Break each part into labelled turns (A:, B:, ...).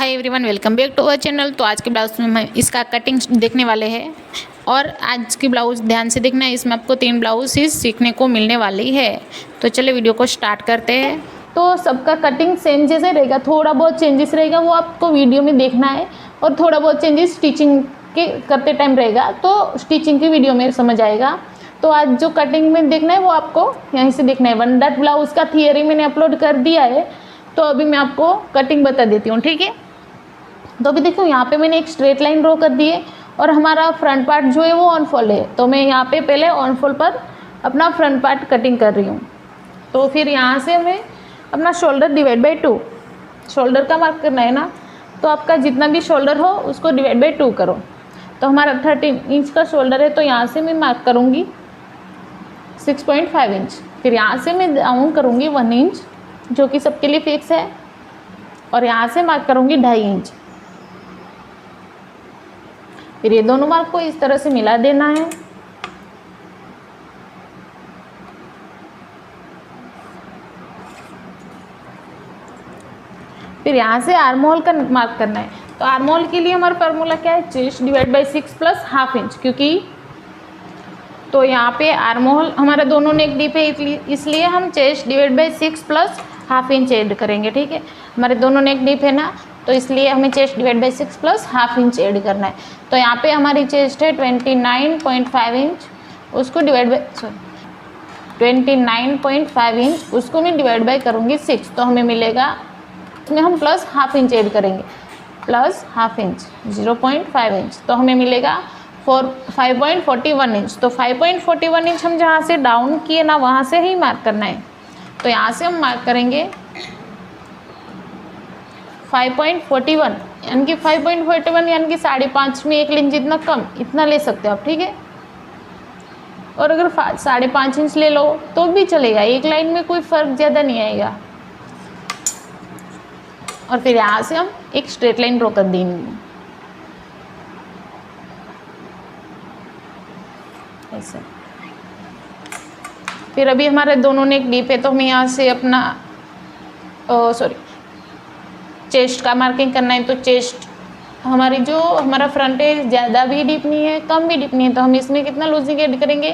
A: Hi everyone, welcome back to our channel. तो आज के ब्लाउज में हम इसका कटिंग देखने वाले हैं और आज की ब्लाउज ध्यान से देखना है। इसमें आपको 3 ब्लाउज सीखने को मिलने वाली है। तो चलिए वीडियो को स्टार्ट करते हैं। तो सबका कटिंग सेम जैसे रहेगा, थोड़ा बहुत चेंजेस रहेगा वो आपको वीडियो में देखना है और थोड़ा बहुत चेंजेस स्टिचिंग के करते टाइम रहेगा तो स्टिचिंग की वीडियो में समझ आएगा। तो आज जो कटिंग में देखना है वो आपको यहीं से देखना है। 1 डॉट ब्लाउज का थियरी मैंने अपलोड कर दिया है, तो अभी मैं आपको कटिंग बता देती हूँ, ठीक है। तो अभी देखो यहाँ पे मैंने एक स्ट्रेट लाइन ड्रॉ कर दी है और हमारा फ्रंट पार्ट जो है वो ऑन फोल्ड है। तो मैं यहाँ पे पहले ऑन फोल्ड पर अपना फ्रंट पार्ट कटिंग कर रही हूँ। तो फिर यहाँ से हमें अपना शोल्डर डिवाइड बाई 2, शोल्डर का मार्क करना है ना। तो आपका जितना भी शोल्डर हो उसको डिवाइड बाई 2 करो। तो हमारा 13 इंच का शोल्डर है, तो यहाँ से मैं मार्क करूँगी 6.5 इंच। फिर यहाँ से मैं डाउन करूँगी 1 इंच जो कि सबके लिए फिक्स है, और यहाँ से मार्क करूँगी 2.5 इंच। फिर ये दोनों मार्क को इस तरह से मिला देना है। फिर यहाँ से आर्म होल का मार्क करना है। तो आर्म होल के लिए हमारा फार्मूला क्या है, chest divide by 6 plus half inch, क्योंकि तो यहाँ पे आर्म होल हमारा दोनों नेक डीप है इसलिए हम chest divide by 6 plus half inch add करेंगे, ठीक है। हमारे दोनों नेक डीप है ना, तो इसलिए हमें chest divide by 6 plus half inch add करना है। तो यहाँ पे हमारी चेस्ट है 29.5 इंच, उसको डिवाइड बाई 29.5 इंच, उसको मैं डिवाइड बाई करूँगी 6। तो हमें मिलेगा, इसमें हम प्लस हाफ इंच ऐड करेंगे, प्लस हाफ इंच 0.5 इंच, तो हमें मिलेगा 5.41 इंच। तो 5.41 इंच हम जहाँ से डाउन किए ना वहाँ से ही मार्क करना है। तो यहाँ से हम मार्क करेंगे 5.41, यानी कि 5.41 यानी कि 5.5 में 1 इंच जितना कम, इतना ले सकते हो आप, ठीक है। और अगर 5.5 इंच ले लो तो भी चलेगा, एक लाइन में कोई फर्क ज़्यादा नहीं आएगा। और फिर यहाँ से हम एक स्ट्रेट लाइन ड्रॉ कर देंगे ऐसे। फिर अभी हमारे दोनों नेक डीप है, तो हमें यहाँ से अपना चेस्ट का मार्किंग करना है। तो चेस्ट हमारी जो हमारा फ्रंट है ज़्यादा भी डीप नहीं है, कम भी डीप नहीं है, तो हम इसमें कितना लूजिंग ऐड करेंगे,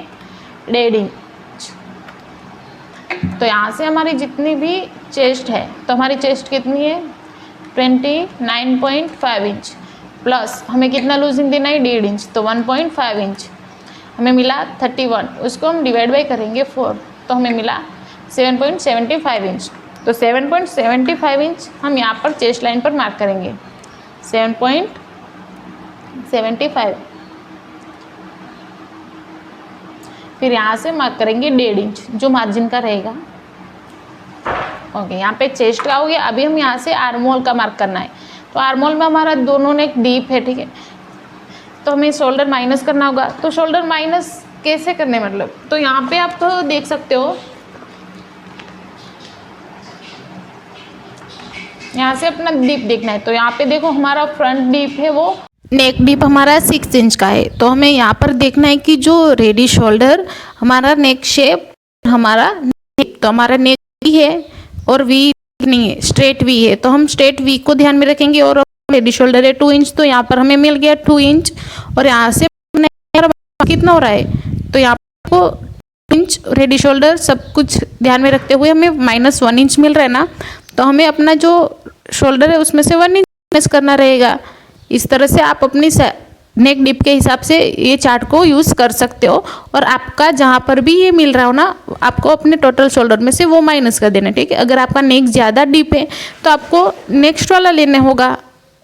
A: 1.5 इंच। तो यहाँ से हमारी जितनी भी चेस्ट है, तो हमारी चेस्ट कितनी है 29.5 इंच, प्लस हमें कितना लूजिंग देना है 1.5 इंच, तो 1.5 इंच हमें मिला 31, उसको हम डिवाइड बाई करेंगे 4, तो हमें मिला 7.75 इंच। तो 7.75 इंच हम यहाँ पर चेस्ट लाइन पर मार्क करेंगे, 7.75। फिर यहाँ से मार्क करेंगे 1.5 इंच जो मार्जिन का रहेगा। ओके, यहाँ पे चेस्ट का हो गया। अभी हम यहाँ से आर्म होल का मार्क करना है। तो आर्म होल में हमारा दोनों नेक डीप है, ठीक है। तो हमें शोल्डर माइनस करना होगा। तो शोल्डर माइनस कैसे करने, मतलब तो यहाँ पे आप तो देख सकते हो, यहाँ से अपना डीप देखना है। तो यहाँ पे देखो हमारा फ्रंट डीप है वो नेक डीप हमारा 6 इंच का है। तो हमें यहाँ पर देखना है कि जो रेडी शोल्डर हमारा नेक शेप हमारा तो हमारा नेक वी है और वी नहीं है, स्ट्रेट वी है। तो हम स्ट्रेट वी को ध्यान में रखेंगे। और रेडी शोल्डर है 2 इंच, तो यहाँ पर हमें मिल गया 2 इंच। और यहाँ से कितना हो रहा है, तो यहाँ को 2 इंच रेडी शोल्डर सब कुछ ध्यान में रखते हुए हमें -1 इंच मिल रहा है ना। तो हमें अपना जो शोल्डर है उसमें से 1 इंच माइनस करना रहेगा। इस तरह से आप अपनी नेक डिप के हिसाब से ये चार्ट को यूज़ कर सकते हो। और आपका जहाँ पर भी ये मिल रहा हो ना, आपको अपने टोटल शोल्डर में से वो माइनस कर देना, ठीक है। अगर आपका नेक ज़्यादा डीप है तो आपको नेक्स्ट वाला लेना होगा।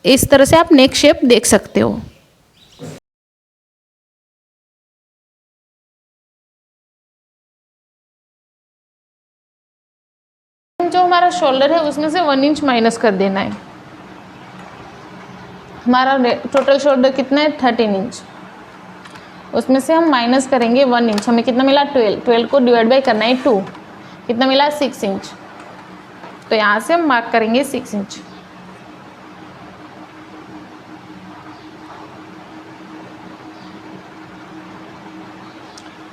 A: इस तरह से आप नेक शेप देख सकते हो। जो हमारा शोल्डर है उसमें से 1 इंच माइनस कर देना है। हमारा टोटल शोल्डर कितना है 13 इंच, उसमें से हम माइनस करेंगे 1 इंच। हमें कितना मिला 12 को डिवाइड बाई करना है 2, कितना मिला 6 इंच। तो यहाँ से हम मार्क करेंगे 6 इंच।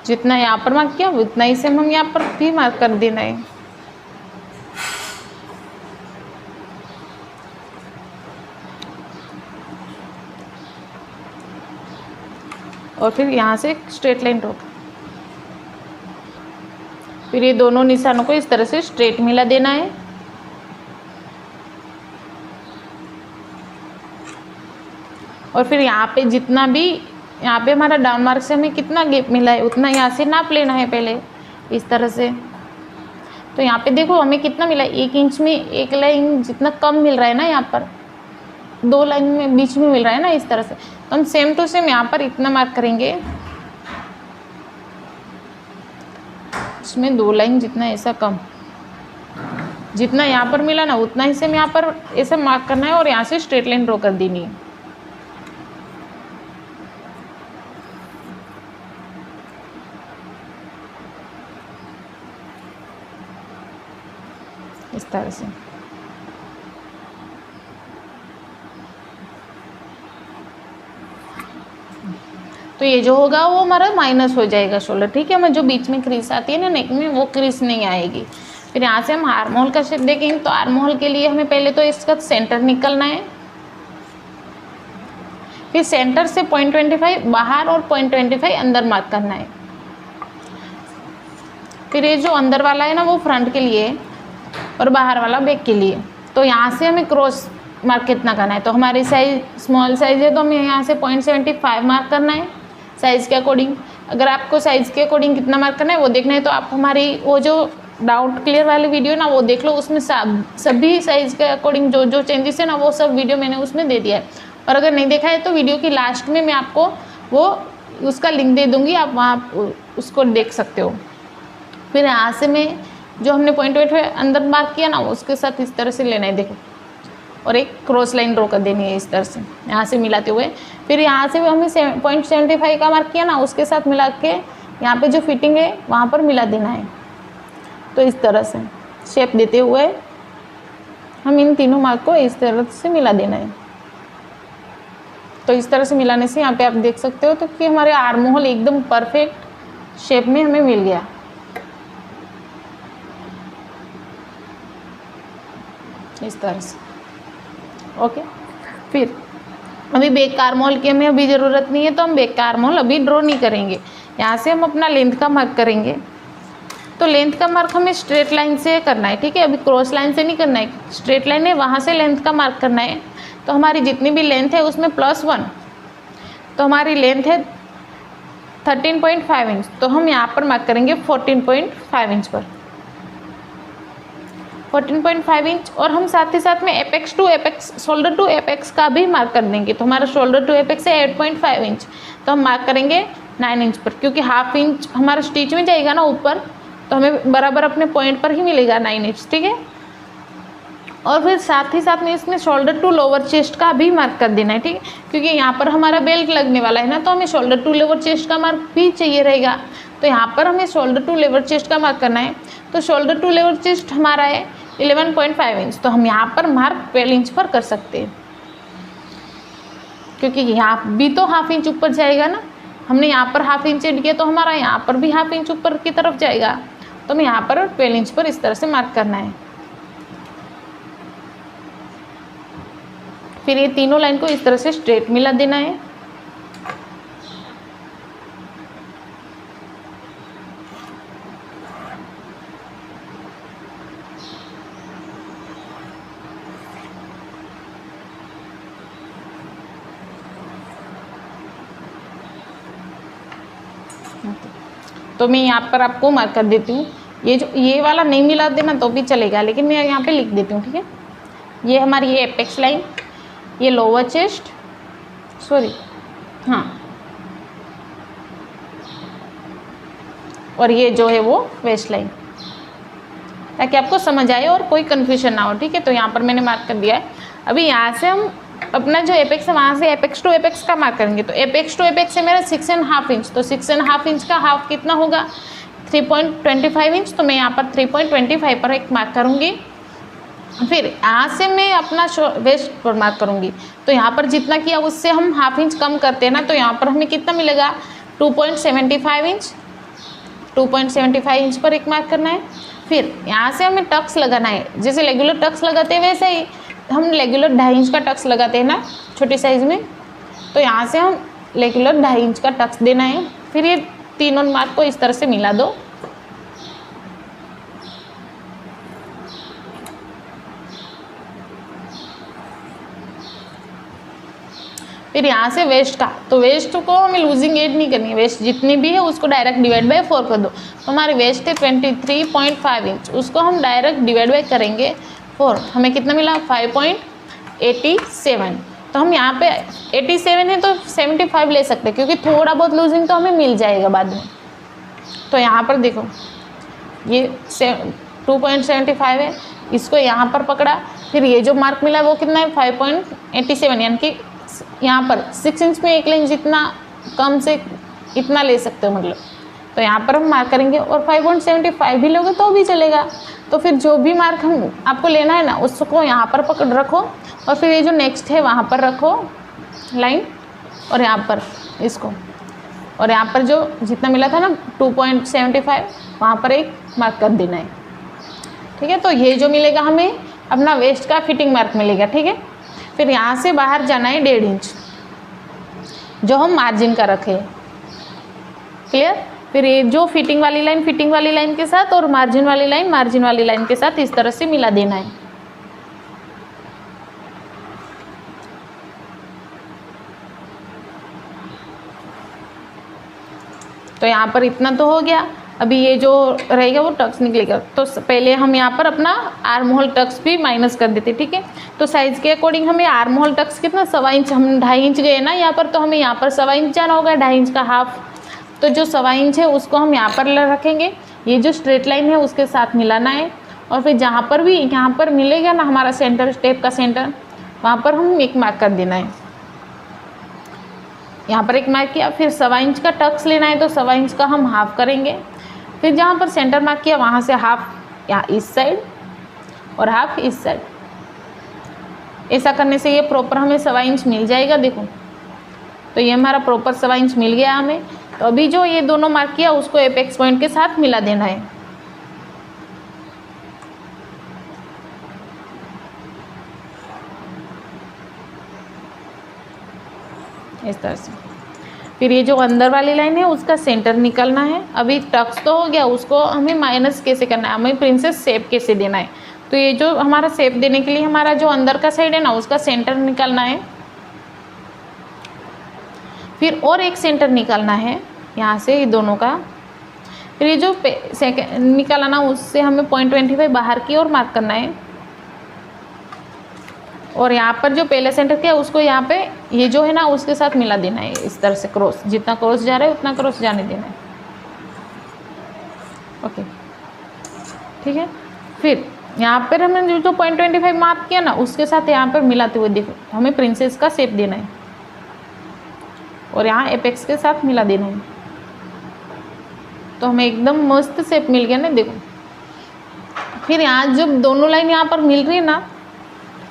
A: जितना यहाँ पर मार्क किया उतना ही से हम यहाँ पर भी मार्क कर देना है। और फिर यहाँ से स्ट्रेट लाइन ड्रॉ। फिर ये दोनों निशानों को इस तरह से स्ट्रेट मिला देना है। और फिर यहाँ पे जितना भी यहाँ पे हमारा डाउन मार्क से हमें कितना गैप मिला है उतना यहाँ से नाप लेना है पहले इस तरह से। तो यहाँ पे देखो हमें कितना मिला है, 1 इंच में 1 लाइन जितना कम मिल रहा है ना, यहाँ पर 2 लाइन में बीच में मिल रहा है ना इस तरह से। तो हम सेम टू सेम यहाँ पर इतना मार्क करेंगे, इसमें 2 लाइन जितना ऐसा कम, जितना यहाँ पर मिला ना उतना ही से यहाँ पर ऐसा मार्क करना है और यहाँ से स्ट्रेट लाइन ड्रॉ कर देनी है। इस तरह से। तो ये जो होगा वो हमारा माइनस हो जाएगा शोल्डर, ठीक है। हमें जो बीच में क्रीज आती है ना नेक में, वो क्रीज नहीं आएगी। फिर यहाँ से हम आर्म होल का शेप देखेंगे। तो आर्म होल के लिए हमें पहले तो इसका सेंटर निकलना है, फिर सेंटर से 0.25 बाहर और 0.25 अंदर मार्क करना है। फिर ये जो अंदर वाला है ना वो फ्रंट के लिए और बाहर वाला बैक के लिए। तो यहाँ से हमें क्रॉस मार्क कितना करना है, तो हमारी साइज स्मॉल साइज है तो हमें यहाँ से 0.75 मार्क करना है साइज़ के अकॉर्डिंग। अगर आपको साइज़ के अकॉर्डिंग कितना मार्क करना है वो देखना है तो आप हमारी वो जो डाउट क्लियर वाली वीडियो ना वो देख लो, उसमें सभी साइज़ के अकॉर्डिंग जो जो चेंजेस है ना वो सब वीडियो मैंने उसमें दे दिया है। और अगर नहीं देखा है तो वीडियो की लास्ट में मैं आपको वो उसका लिंक दे दूँगी, आप वहाँ उसको देख सकते हो। फिर यहाँ से मैं जो हमने 0.25 अंदर मार्क किया ना उसके साथ इस तरह से लेना है, देखो, और एक क्रॉस लाइन ड्रॉ कर देनी है इस तरह से यहाँ से मिलाते हुए। फिर यहाँ से भी हमें 0.75 का मार्क किया ना उसके साथ मिला के यहाँ पे जो फिटिंग है वहाँ पर मिला देना है। तो इस तरह से शेप देते हुए हम इन तीनों मार्क को इस तरह से मिला देना है। तो इस तरह से मिलाने से यहाँ पे आप देख सकते हो तो कि हमारे आर्म होल एकदम परफेक्ट शेप में हमें मिल गया। इस तरह से ओके। फिर अभी बैक का आर्म होल की हमें अभी ज़रूरत नहीं है तो हम बैक का आर्म होल अभी ड्रॉ नहीं करेंगे। यहाँ से हम अपना लेंथ का मार्क करेंगे। तो लेंथ का मार्क हमें स्ट्रेट लाइन से करना है, ठीक है। अभी क्रॉस लाइन से नहीं करना है, स्ट्रेट लाइन है वहाँ से लेंथ का मार्क करना है। तो हमारी जितनी भी लेंथ है उसमें +1, तो हमारी लेंथ है 13.5 इंच। तो हम यहाँ पर मार्क करेंगे 14.5 इंच पर, 14.5 इंच। और हम साथ ही साथ में apex to apex, shoulder to apex का भी मार्क कर देंगे। तो हमारा शोल्डर टू एपेक्स है 8.5 इंच, तो हम मार्क करेंगे 9 इंच पर, क्योंकि ½ इंच हमारा स्टिच में जाएगा ना ऊपर, तो हमें बराबर अपने पॉइंट पर ही मिलेगा 9 इंच, ठीक है। और फिर साथ ही साथ में इसमें शोल्डर टू लोअर चेस्ट का भी मार्क कर देना है, ठीक है, क्योंकि यहाँ पर हमारा बेल्ट लगने वाला है ना, तो हमें शोल्डर टू लोअर चेस्ट का मार्क भी चाहिए रहेगा। तो यहाँ पर हमें शोल्डर टू लोअर चेस्ट का मार्क करना है। तो शोल्डर टू लोअर चेस्ट हमारा है 11.5 इंच, तो हम यहाँ पर मार्क 12 इंच पर कर सकते हैं, क्योंकि यहाँ भी तो ½ इंच ऊपर जाएगा ना। हमने यहाँ पर ½ इंच ऐड किया तो हमारा यहाँ पर भी ½ इंच ऊपर की तरफ जाएगा। तो हमें यहाँ पर 12 इंच पर इस तरह से मार्क करना है। फिर ये तीनों लाइन को इस तरह से स्ट्रेट मिला देना है। तो मैं यहाँ पर आपको मार्क कर देती हूँ। ये वाला नहीं मिला देना तो भी चलेगा, लेकिन मैं यहाँ पे लिख देती हूँ, ठीक है। ये हमारी ये एपेक्स लाइन, ये लोअर चेस्ट, सॉरी हाँ, और ये जो है वो वेस्ट लाइन, ताकि आपको समझ आए और कोई कन्फ्यूजन ना हो, ठीक है। तो यहाँ पर मैंने मार्क कर दिया है। अभी यहाँ से हम अपना जो एपेक्स है वहाँ से एपेक्स टू एपेक्स का मार्क करेंगे। तो एपेक्स टू एपेक्स है मेरा 6.5 इंच, तो 6.5 इंच का हाफ कितना होगा 3.25 इंच। तो मैं यहाँ पर 3.25 पर एक मार्क करूँगी। फिर यहाँ से मैं अपना वेस्ट पर मार्क करूँगी। तो यहाँ पर जितना किया उससे हम ½ इंच कम करते हैं ना, तो यहाँ पर हमें कितना मिलेगा 2.75 इंच, 2.75 इंच पर एक मार्क करना है। फिर यहाँ से हमें टक्स लगाना है, जैसे रेगुलर टक्स लगाते हैं वैसे ही हम रेगुलर 2.5 इंच का टक्स लगाते हैं ना छोटी साइज़ में। तो यहाँ से हम रेगुलर 2.5 इंच का टक्स देना है। फिर ये तीनों मार्क को इस तरह से मिला दो। फिर यहाँ से वेस्ट का, तो वेस्ट को हमें लूजिंग एड नहीं करनी है, वेस्ट जितनी भी है उसको डायरेक्ट डिवाइड बाय 4 कर दो। तो हमारी वेस्ट है 23.5 इंच, उसको हम डायरेक्ट डिवाइड बाय करेंगे 4, हमें कितना मिला 5.87। तो हम यहाँ पे 87 है तो 75 ले सकते हैं, क्योंकि थोड़ा बहुत लूजिंग तो हमें मिल जाएगा बाद में। तो यहाँ पर देखो ये 2.75 है, इसको यहाँ पर पकड़ा, फिर ये जो मार्क मिला वो कितना है 5.87, यानी कि यहाँ पर 6 इंच में एक लाइन जितना कम से इतना ले सकते हो मतलब। तो यहाँ पर हम मार्क करेंगे, और 5.75 भी लोगे तो भी चलेगा। तो फिर जो भी मार्क हम आपको लेना है ना उसको यहाँ पर पकड़ रखो, और फिर ये जो नेक्स्ट है वहाँ पर रखो लाइन, और यहाँ पर इसको, और यहाँ पर जो जितना मिला था ना 2.75 वहाँ पर एक मार्क कर देना है। ठीक है, तो ये जो मिलेगा हमें अपना वेस्ट का फिटिंग मार्क मिलेगा। ठीक है, फिर यहाँ से बाहर जाना है 1.5 इंच जो हम मार्जिन का रखे। क्लियर। फिर ये जो फिटिंग वाली लाइन के साथ और मार्जिन वाली लाइन के साथ इस तरह से मिला देना है। तो यहाँ पर इतना तो हो गया। अभी ये जो रहेगा वो टक्स निकलेगा, तो पहले हम यहाँ पर अपना आर्म होल टक्स भी माइनस कर देते। ठीक है, तो साइज़ के अकॉर्डिंग हमें आर्म होल टक्स कितना 1.25 इंच, हम 2.5 इंच गए ना यहाँ पर, तो हमें यहाँ पर 1.25 इंच जाना होगा, 2.5 इंच का हाफ। तो जो 1.25 इंच है उसको हम यहाँ पर रखेंगे, ये जो स्ट्रेट लाइन है उसके साथ मिलाना है। और फिर जहाँ पर भी यहाँ पर मिलेगा ना हमारा सेंटर, स्टेप का सेंटर, वहाँ पर हम एक मार्क कर देना है। यहाँ पर एक मार्क किया, फिर 1.25 इंच का टक्स लेना है, तो 1.25 इंच का हम हाफ करेंगे। फिर जहाँ पर सेंटर मार्क किया वहाँ से हाफ यहाँ इस साइड और हाफ इस साइड। ऐसा करने से ये प्रॉपर हमें 1.25 इंच मिल जाएगा। देखो, तो ये हमारा प्रॉपर 1.25 इंच मिल गया हमें। तो अभी जो ये दोनों मार्क किया उसको एपेक्स पॉइंट के साथ मिला देना है। इस तरह से। फिर ये जो अंदर वाली लाइन है उसका सेंटर निकलना है। अभी टक्स तो हो गया, उसको हमें माइनस कैसे करना है, हमें प्रिंसेस शेप कैसे देना है। तो ये जो हमारा शेप देने के लिए हमारा जो अंदर का साइड है ना उसका सेंटर निकालना है। फिर और एक सेंटर निकालना है यहाँ से, ये दोनों का। फिर ये जो निकाला ना उससे हमें 0.25 बाहर की ओर मार्क करना है। और यहाँ पर जो पहले सेंटर किया उसको यहाँ पे ये जो है ना उसके साथ मिला देना है। इस तरह से क्रॉस, जितना क्रॉस जा रहा है उतना क्रॉस जाने देना है। ओके, ठीक है। फिर यहाँ पर हमने जो 0.25 मार्क किया ना उसके साथ यहाँ पर मिलाते हुए देखो हमें प्रिंसेस का शेप देना है, और यहाँ एपेक्स के साथ मिला देना है। तो हमें एकदम मस्त शेप मिल गया ना, देखो। फिर यहाँ जब दोनों लाइन यहाँ पर मिल रही है ना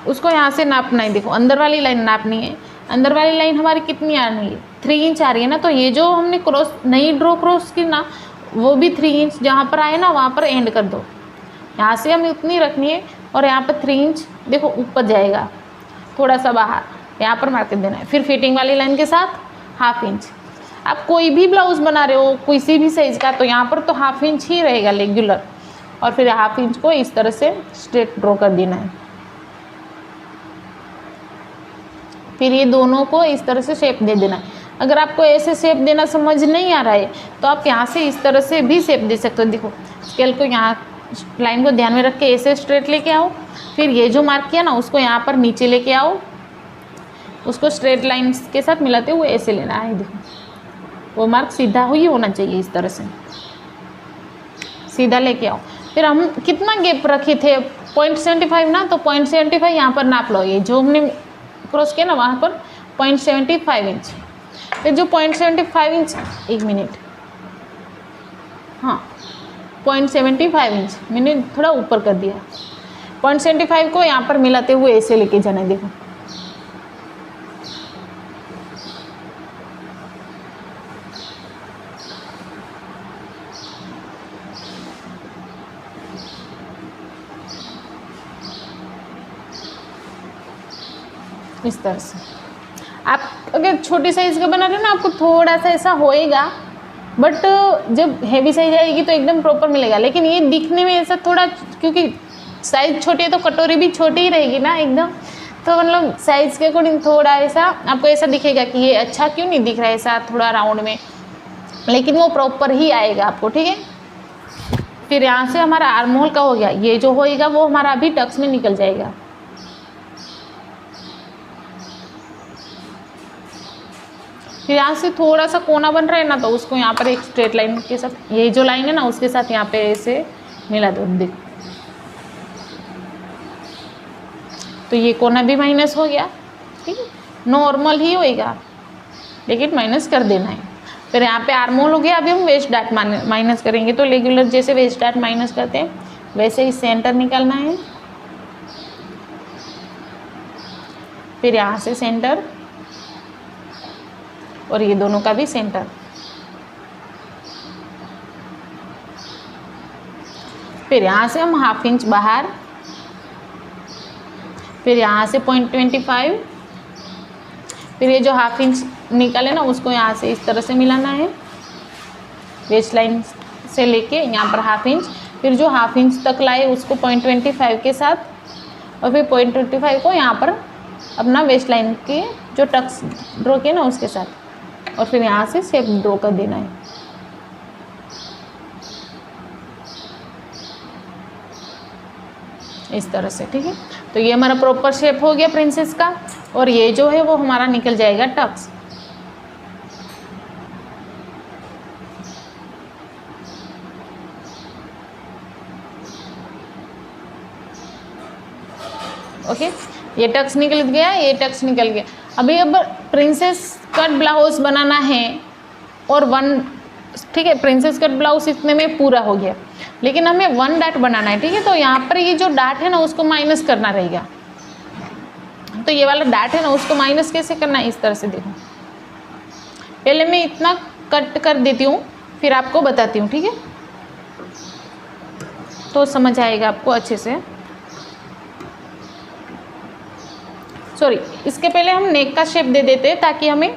A: उसको यहाँ से नापना है। देखो, अंदर वाली लाइन नापनी है। अंदर वाली लाइन हमारी कितनी आ रही है, 3 इंच आ रही है ना। तो ये जो हमने क्रॉस नहीं ड्रॉ क्रॉस की ना वो भी 3 इंच जहाँ पर आए ना वहाँ पर एंड कर दो। यहाँ से हमें उतनी रखनी है, और यहाँ पर 3 इंच देखो ऊपर जाएगा, थोड़ा सा बाहर यहाँ पर मार्क कर देना है। फिर फिटिंग वाली लाइन के साथ 1/2 इंच। आप कोई भी ब्लाउज बना रहे हो किसी भी साइज़ का, तो यहाँ पर तो 1/2 इंच ही रहेगा रेगुलर। और फिर 1/2 इंच को इस तरह से स्ट्रेट ड्रॉ कर देना है। फिर ये दोनों को इस तरह से शेप दे देना है। अगर आपको ऐसे शेप देना समझ नहीं आ रहा है तो आप यहाँ से इस तरह से भी शेप दे सकते हो। देखो, स्केल को यहाँ लाइन को ध्यान में रख के ऐसे स्ट्रेट लेके आओ। फिर ये जो मार्क किया ना उसको यहाँ पर नीचे लेके आओ, उसको स्ट्रेट लाइन के साथ मिलाते हुए ऐसे लेना है। देखो, वो मार्क सीधा ही होना चाहिए, इस तरह से सीधा लेके आओ। फिर हम कितना गैप रखे थे 0.75 ना, तो 0.75 यहाँ पर नाप लो। ये जो हमने क्रॉस किया ना वहाँ पर 0.75 इंच। फिर जो 0.75 इंच, एक मिनट, हाँ 0.75 इंच मैंने थोड़ा ऊपर कर दिया। 0.75 को यहाँ पर मिलाते हुए ऐसे लेके जाना है। देखो, इस तरह से। आप अगर छोटी साइज़ का बना रहे हो ना, आपको थोड़ा सा ऐसा होएगा, बट जब हैवी साइज आएगी तो एकदम प्रॉपर मिलेगा। लेकिन ये दिखने में ऐसा थोड़ा, क्योंकि साइज़ छोटी है तो कटोरी भी छोटी ही रहेगी ना एकदम, तो मतलब साइज़ के अकॉर्डिंग थोड़ा ऐसा आपको ऐसा दिखेगा कि ये अच्छा क्यों नहीं दिख रहा है ऐसा थोड़ा राउंड में, लेकिन वो प्रॉपर ही आएगा आपको, ठीक है। फिर यहाँ से हमारा आर्म होल का हो गया, ये जो होएगा वो हमारा अभी टक्स में निकल जाएगा। फिर यहाँ से थोड़ा सा कोना बन रहा है ना, तो उसको यहाँ पर एक स्ट्रेट लाइन के साथ, ये जो लाइन है ना उसके साथ यहाँ पे ऐसे मिला दो, देख। तो ये कोना भी माइनस हो गया, ठीक है। नॉर्मल ही होएगा लेकिन माइनस कर देना है। फिर यहाँ पे आर्म होल हो गया। अभी हम वेस्ट डार्ट माइनस करेंगे। तो रेगुलर जैसे वेस्ट डार्ट माइनस करते हैं वैसे ही सेंटर निकालना है। फिर यहाँ से सेंटर और ये दोनों का भी सेंटर। फिर यहाँ से हम ½ इंच बाहर, फिर यहाँ से 0.25, फिर ये जो ½ इंच निकाले ना उसको यहाँ से इस तरह से मिलाना है, वेस्ट लाइन से लेके यहाँ पर ½ इंच, फिर जो ½ इंच तक लाए उसको 0.25 के साथ, और फिर 0.25 को यहाँ पर अपना वेस्ट लाइन के जो टक्स ड्रॉ किए ना उसके साथ, और फिर यहाँ से शेप ड्रॉ कर देना है। इस तरह से, ठीक है। तो ये हमारा प्रॉपर शेप हो गया प्रिंसेस का, और ये जो है वो हमारा निकल जाएगा टक्स। ओके, ये टक्स निकल गया, ये टक्स निकल गया। अभी अब प्रिंसेस कट ब्लाउज बनाना है और ठीक है, प्रिंसेस कट ब्लाउज इतने में पूरा हो गया, लेकिन हमें 1 डार्ट बनाना है, ठीक है। तो यहाँ पर ये जो डार्ट है ना उसको माइनस करना रहेगा। तो ये वाला डार्ट है ना उसको माइनस कैसे करना है, इस तरह से देखो। पहले मैं इतना कट कर देती हूँ फिर आपको बताती हूँ, ठीक है, तो समझ आएगा आपको अच्छे से। सॉरी, इसके पहले हम नेक का शेप दे देते हैं ताकि हमें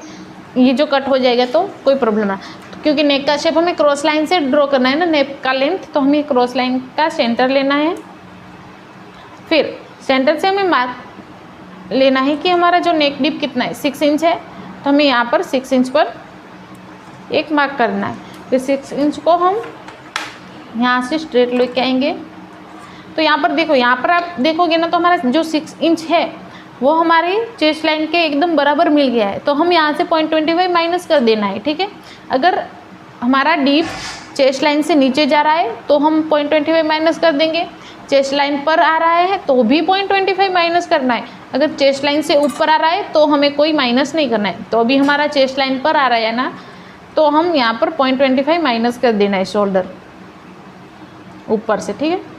A: ये जो कट हो जाएगा तो कोई प्रॉब्लम ना, क्योंकि नेक का शेप हमें क्रॉस लाइन से ड्रॉ करना है ना, नेक का लेंथ, तो हमें क्रॉस लाइन का सेंटर लेना है। फिर सेंटर से हमें मार्क लेना है कि हमारा जो नेक डीप कितना है, 6 इंच है, तो हमें यहाँ पर 6 इंच पर एक मार्क करना है। फिर 6 इंच को हम यहाँ से स्ट्रेट लेके आएंगे। तो यहाँ पर देखो, यहाँ पर आप देखोगे ना तो हमारा जो 6 इंच है वो हमारी चेस्ट लाइन के एकदम बराबर मिल गया है। तो हम यहाँ से 0.25 माइनस कर देना है, ठीक है। अगर हमारा डीप चेस्ट लाइन से नीचे जा रहा है तो हम 0.25 माइनस कर देंगे, चेस्ट लाइन पर आ रहा है तो भी 0.25 माइनस करना है। अगर चेस्ट लाइन से ऊपर आ रहा है तो हमें कोई माइनस नहीं करना है। तो अभी हमारा चेस्ट लाइन पर आ रहा है ना, तो हम यहाँ पर 0.25 माइनस कर देना है शोल्डर ऊपर से, ठीक है।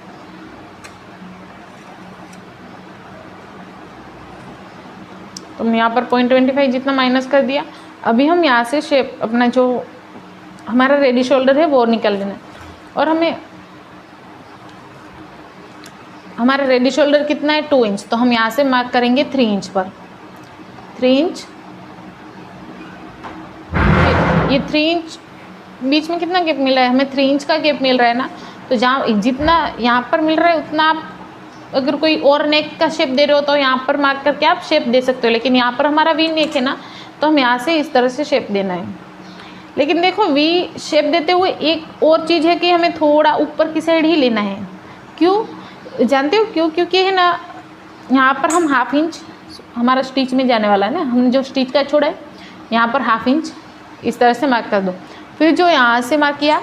A: तो हम यहाँ पर 0.25 जितना माइनस कर दिया। अभी हम यहाँ से शेप अपना जो हमारा रेडी शोल्डर है वो निकाल लेना है। और हमें हमारा रेडी शोल्डर कितना है, 2 इंच, तो हम यहाँ से मार्क करेंगे 3 इंच पर, 3 इंच। ये 3 इंच बीच में कितना गैप मिल रहा है, हमें 3 इंच का गैप मिल रहा है ना। तो जहाँ जितना यहाँ पर मिल रहा है उतना आप अगर कोई और नेक का शेप दे रहे हो तो यहाँ पर मार्क करके आप शेप दे सकते हो। लेकिन यहाँ पर हमारा वी नेक है ना, तो हम यहाँ से इस तरह से शेप देना है। लेकिन देखो, वी शेप देते हुए एक और चीज़ है कि हमें थोड़ा ऊपर की साइड ही लेना है। क्यों जानते हो क्यों? क्योंकि है ना यहाँ पर हम ½ इंच हमारा स्टिच में जाने वाला है ना, हमने जो स्टिच का छोड़ा है यहाँ पर ½ इंच इस तरह से मार्क कर दो। फिर जो यहाँ से मार्क किया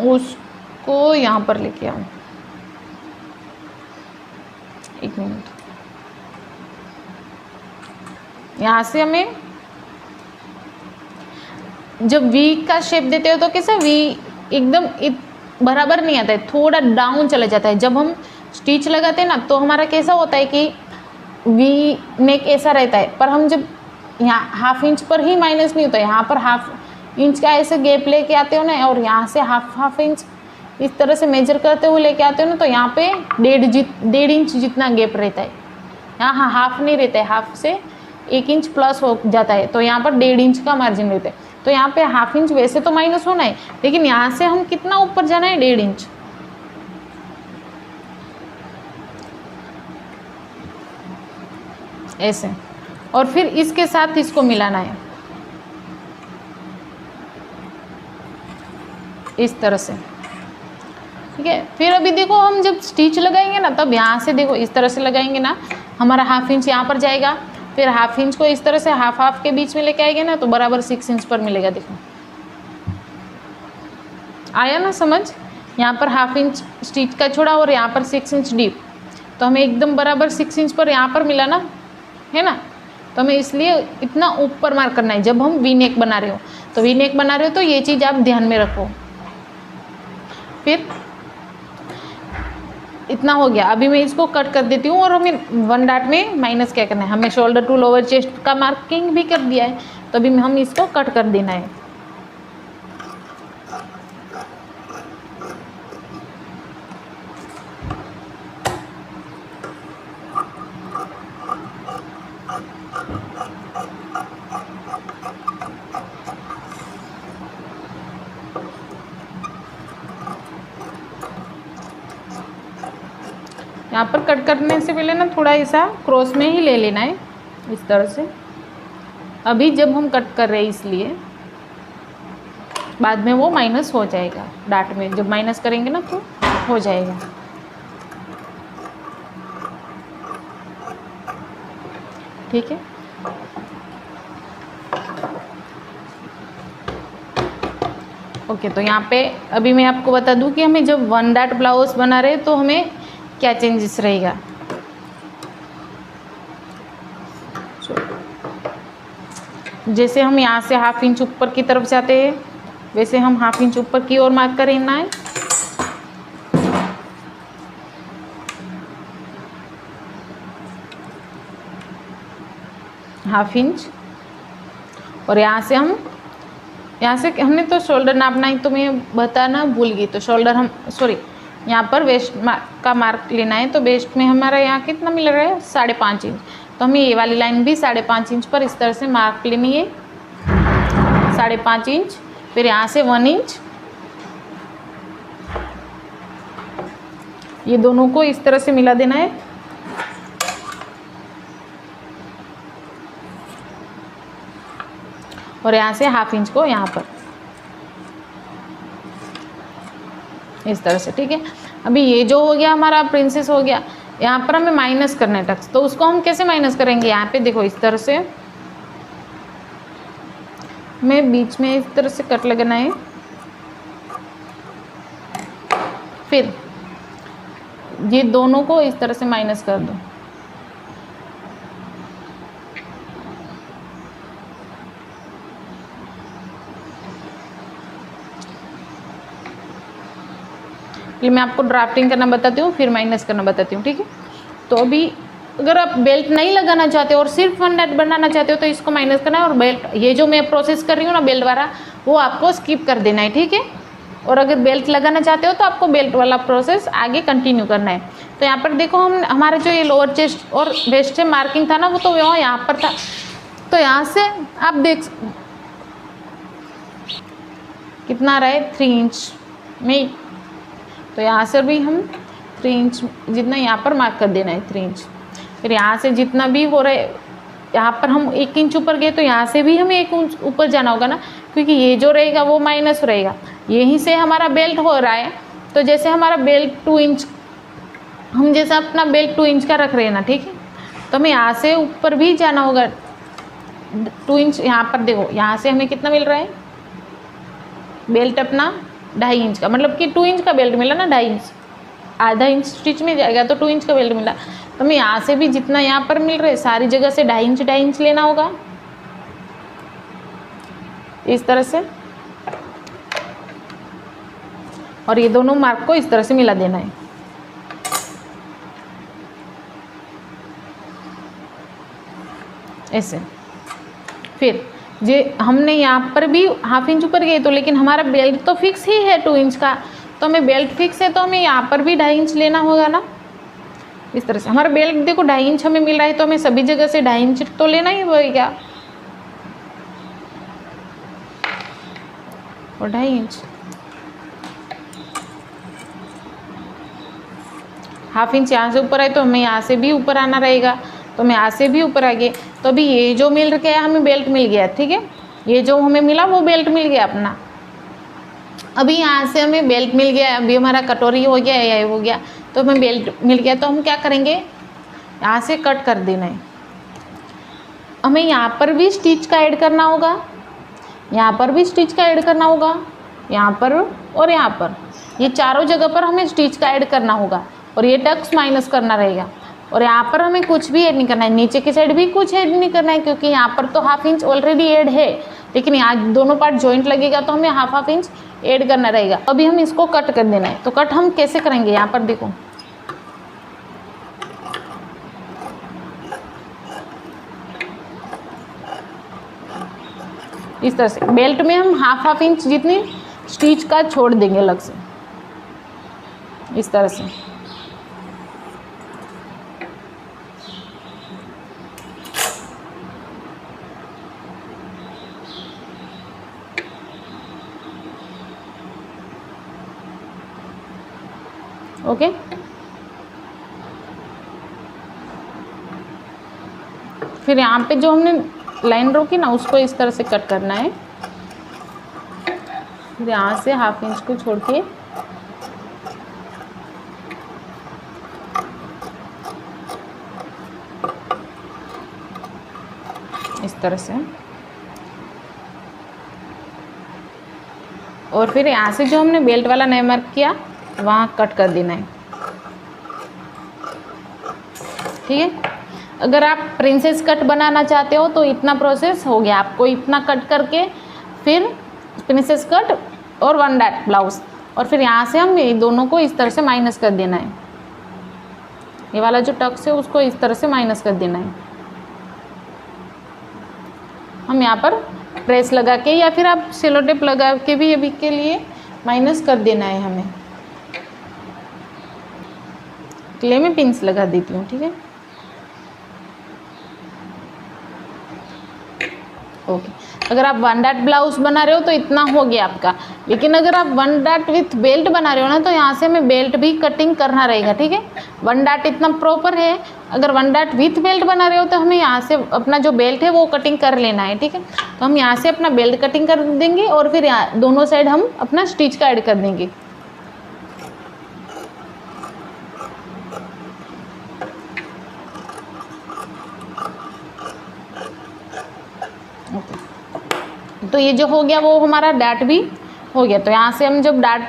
A: उसको यहाँ पर लेके आऊँ, 1 मिनट। यहाँ से हमें जब वी का शेप देते हो तो कैसे वी एकदम बराबर नहीं आता है, थोड़ा डाउन चला जाता है। जब हम स्टिच लगाते हैं ना तो हमारा कैसा होता है कि वी नेक ऐसा रहता है, पर हम जब यहाँ ½ इंच पर ही माइनस नहीं होता है, यहाँ पर ½ इंच का ऐसे गैप लेके आते हो ना, और यहाँ से हाफ इंच इस तरह से मेजर करते हुए लेके आते हो ना, तो यहाँ पे 1.5 इंच जितना गैप रहता है। यहाँ हाँ हाफ नहीं रहता है, हाफ से 1 इंच प्लस हो जाता है, तो यहाँ पर 1.5 इंच का मार्जिन रहता है। तो यहाँ पे हाफ इंच वैसे तो माइनस होना है, लेकिन यहाँ से हम कितना ऊपर जाना है, 1.5 इंच। ऐसे, और फिर इसके साथ इसको मिलाना है इस तरह से, ठीक है। फिर अभी देखो हम जब स्टिच लगाएंगे ना, तब यहाँ से देखो इस तरह से लगाएंगे ना, हमारा हाफ इंच यहाँ पर जाएगा, फिर हाफ इंच को इस तरह से हाफ हाफ के बीच में लेके आएंगे ना, तो बराबर 6 इंच पर मिलेगा। देखो आया ना समझ, यहाँ पर हाफ इंच स्टिच का छोड़ा और यहाँ पर 6 इंच डीप, तो हमें एकदम बराबर 6 इंच पर यहाँ पर मिला ना, है ना। तो हमें इसलिए इतना ऊपर मार्क करना है जब हम वी नेक बना रहे हो। तो वी नेक बना रहे हो तो ये चीज़ आप ध्यान में रखो। फिर इतना हो गया, अभी मैं इसको कट कर देती हूँ और हमें 1 डॉट में माइनस क्या करना है, हमें शोल्डर टू लोअर चेस्ट का मार्किंग भी कर दिया है, तो अभी हम इसको कट कर देना है। यहाँ पर कट करने से पहले ना थोड़ा ऐसा क्रॉस में ही ले लेना है इस तरह से। अभी जब हम कट कर रहे हैं इसलिए बाद में वो माइनस हो जाएगा, डाट में जब माइनस करेंगे ना तो हो जाएगा। ठीक है, ओके। तो यहाँ पे अभी मैं आपको बता दूँ कि हमें जब 1 डॉट ब्लाउज बना रहे तो हमें क्या चेंजेस रहेगा। जैसे हम यहाँ से हाफ इंच ऊपर की तरफ जाते हैं, वैसे हम हाफ इंच ऊपर की ओर मार्क करना है। हाफ इंच, और यहाँ से हमने तो शोल्डर नापना है, तो मैं बताना भूल गई। तो शोल्डर हम यहाँ पर वेस्ट का मार्क लेना है, तो वेस्ट में हमारा यहाँ कितना मिल रहा है, 5.5 इंच। तो हमें ये वाली लाइन भी 5.5 इंच पर इस तरह से मार्क लेनी है, 5.5 इंच। फिर यहाँ से 1 इंच, ये दोनों को इस तरह से मिला देना है। और यहाँ से हाफ इंच को यहाँ पर इस तरह से, ठीक है। अभी ये जो हो गया हमारा प्रिंसेस हो गया, यहाँ पर हमें माइनस करना है टक्स। तो उसको हम कैसे माइनस करेंगे, यहाँ पे देखो इस तरह से हमें बीच में इस तरह से कट लगाना है। फिर ये दोनों को इस तरह से माइनस कर दो। ये मैं आपको ड्राफ्टिंग करना बताती हूँ, फिर माइनस करना बताती हूँ, ठीक है। तो अभी अगर आप बेल्ट नहीं लगाना चाहते और सिर्फ 1 डॉट बनाना चाहते हो तो इसको माइनस करना है, और बेल्ट ये जो मैं प्रोसेस कर रही हूँ ना बेल्ट वाला, वो आपको स्किप कर देना है, ठीक है। और अगर बेल्ट लगाना चाहते हो तो आपको बेल्ट वाला प्रोसेस आगे कंटिन्यू करना है। तो यहाँ पर देखो हम हमारे जो ये लोअर चेस्ट और वेस्ट से मार्किंग था ना, वो तो यहाँ पर था। तो यहाँ से आप देख कितना रहा है, 3 इंच में। तो यहाँ से भी हम 3 इंच जितना यहाँ पर मार्क कर देना है, 3 इंच। फिर यहाँ से जितना भी हो रहा है, यहाँ पर हम 1 इंच ऊपर गए तो यहाँ से भी हमें 1 इंच ऊपर जाना होगा ना, क्योंकि ये जो रहेगा वो माइनस रहेगा। यहीं से हमारा बेल्ट हो रहा है, तो जैसे हमारा बेल्ट 2 इंच, हम जैसे अपना बेल्ट 2 इंच का रख रहे हैं ना, ठीक है। तो हमें यहाँ से ऊपर भी जाना होगा 2 इंच। यहाँ पर देखो यहाँ से हमें कितना मिल रहा है, बेल्ट अपना 2.5 इंच का, मतलब कि 2 इंच का बेल्ट मिला ना, 2.5 इंच, आधा इंच स्टिच में जाएगा तो 2 इंच का बेल्ट मिला। तो हमें यहाँ से भी जितना यहाँ पर मिल रहा है सारी जगह से 2.5 इंच लेना होगा इस तरह से, और ये दोनों मार्क को इस तरह से मिला देना है। ऐसे फिर जे हमने यहाँ पर भी हाफ इंच ऊपर गए तो, लेकिन हमारा बेल्ट तो फिक्स ही है 2 इंच का, तो हमें बेल्ट फिक्स है तो हमें यहाँ पर भी 2.5 इंच लेना होगा ना। इस तरह से। हमारा बेल्ट देखो 2.5 इंच हमें मिल रहा है, तो हमें सभी जगह से 2.5 इंच तो लेना ही होगा और 2.5 इंच। 1/2 इंच यहाँ से ऊपर है तो हमें यहाँ से भी ऊपर आना रहेगा, तो हमें यहाँ से भी ऊपर आ गए। तो अभी ये जो मिल रहा है हमें बेल्ट मिल गया, ठीक है, ये जो हमें मिला वो बेल्ट मिल गया अपना। अभी यहाँ से हमें बेल्ट मिल गया, अभी हमारा कटोरी हो गया, ये हो गया, तो हमें बेल्ट मिल गया। तो हम क्या करेंगे, यहाँ से कट कर देना है। हमें यहाँ पर भी स्टिच का ऐड करना होगा, यहाँ पर भी स्टिच का ऐड करना होगा, यहाँ पर और यहाँ पर, ये चारों जगह पर हमें स्टिच का ऐड करना होगा और ये टक्स माइनस करना रहेगा। और यहाँ पर हमें कुछ भी ऐड नहीं करना है, नीचे की साइड भी कुछ ऐड नहीं करना है, क्योंकि यहाँ पर तो 1/2 इंच ऑलरेडी ऐड है, लेकिन यहाँ दोनों पार्ट जॉइंट लगेगा तो हमें 1/2 इंच ऐड करना रहेगा। अभी हम इसको कट कर देना है। तो कट हम कैसे करेंगे, यहाँ पर देखो, इस तरह से बेल्ट में हम 1/2 इंच जितनी स्टिच का छोड़ देंगे अलग से, इस तरह से। ओके, फिर यहाँ पे जो हमने लाइन रोकी ना उसको इस तरह से कट करना है। फिर यहाँ से 1/2 इंच को छोड़ के इस तरह से, और फिर यहाँ से जो हमने बेल्ट वाला नया मार्क किया वहाँ कट कर देना है, ठीक है। अगर आप प्रिंसेस कट बनाना चाहते हो तो इतना प्रोसेस हो गया, आपको इतना कट करके फिर प्रिंसेस कट और 1 डॉट ब्लाउज, और फिर यहाँ से हम ये दोनों को इस तरह से माइनस कर देना है। ये वाला जो टक्स है उसको इस तरह से माइनस कर देना है। हम यहाँ पर प्रेस लगा के या फिर आप सेलो टेप लगा के भी अभी के लिए माइनस कर देना है हमें। क्ले में पिंस लगा देती हूँ, ठीक है। ओके, अगर आप 1 डॉट ब्लाउज बना रहे हो तो इतना हो गया आपका, लेकिन अगर आप 1 डॉट विथ बेल्ट बना रहे हो ना तो यहाँ से हमें बेल्ट भी कटिंग करना रहेगा, ठीक है। 1 डॉट इतना प्रॉपर है, अगर 1 डॉट विथ बेल्ट बना रहे हो तो हमें यहाँ से अपना जो बेल्ट है वो कटिंग कर लेना है, ठीक है। तो हम यहाँ से अपना बेल्ट कटिंग कर देंगे और फिर यहाँ दोनों साइड हम अपना स्टिच का ऐड कर देंगे। तो ये जो हो गया वो हमारा डॉट भी हो गया। तो यहाँ से हम जब डॉट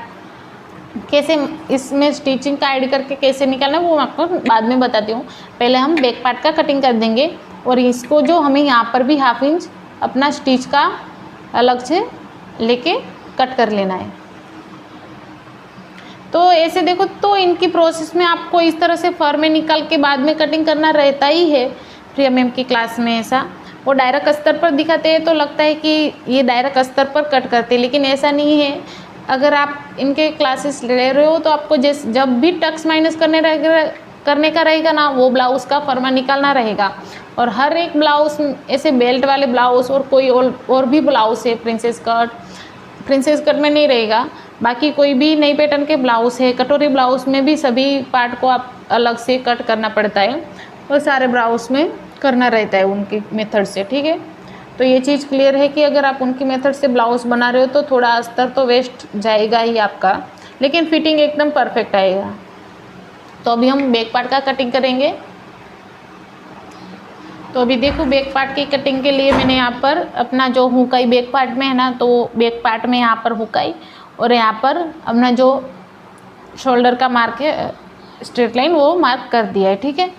A: कैसे इसमें स्टिचिंग का ऐड करके कैसे निकालना है वो मैं आपको बाद में बताती हूँ। पहले हम बैक पार्ट का कटिंग कर देंगे और इसको जो हमें यहाँ पर भी 1/2 इंच अपना स्टिच का अलग से लेके कट कर लेना है। तो ऐसे देखो, तो इनकी प्रोसेस में आपको इस तरह से फर में निकाल के बाद में कटिंग करना रहता ही है। प्रिया मैम की क्लास में ऐसा वो डायरेक्ट अस्तर पर दिखाते हैं तो लगता है कि ये डायरेक्ट अस्तर पर कट करते हैं, लेकिन ऐसा नहीं है। अगर आप इनके क्लासेस ले रहे हो तो आपको जब भी टक्स माइनस करने का रहेगा ना, वो ब्लाउज़ का फरमा निकालना रहेगा। और हर एक ब्लाउज़ ऐसे बेल्ट वाले ब्लाउज़ और कोई और भी ब्लाउज़ है, प्रिंसेस कट में नहीं रहेगा, बाकी कोई भी नई पैटर्न के ब्लाउज़ है, कटोरी ब्लाउज़ में भी सभी पार्ट को आप अलग से कट करना पड़ता है और सारे ब्लाउज़ में करना रहता है उनकी मेथड से, ठीक है। तो ये चीज़ क्लियर है कि अगर आप उनकी मेथड से ब्लाउज़ बना रहे हो तो थोड़ा अस्तर तो वेस्ट जाएगा ही आपका, लेकिन फिटिंग एकदम परफेक्ट आएगा। तो अभी हम बैक पार्ट का कटिंग करेंगे। तो अभी देखो, बैक पार्ट की कटिंग के लिए मैंने यहाँ पर अपना जो हुकाई बैक पार्ट में है ना, तो बैक पार्ट में यहाँ पर हुकाई और यहाँ पर अपना जो शोल्डर का मार्क है स्ट्रेट लाइन वो मार्क कर दिया है, ठीक है।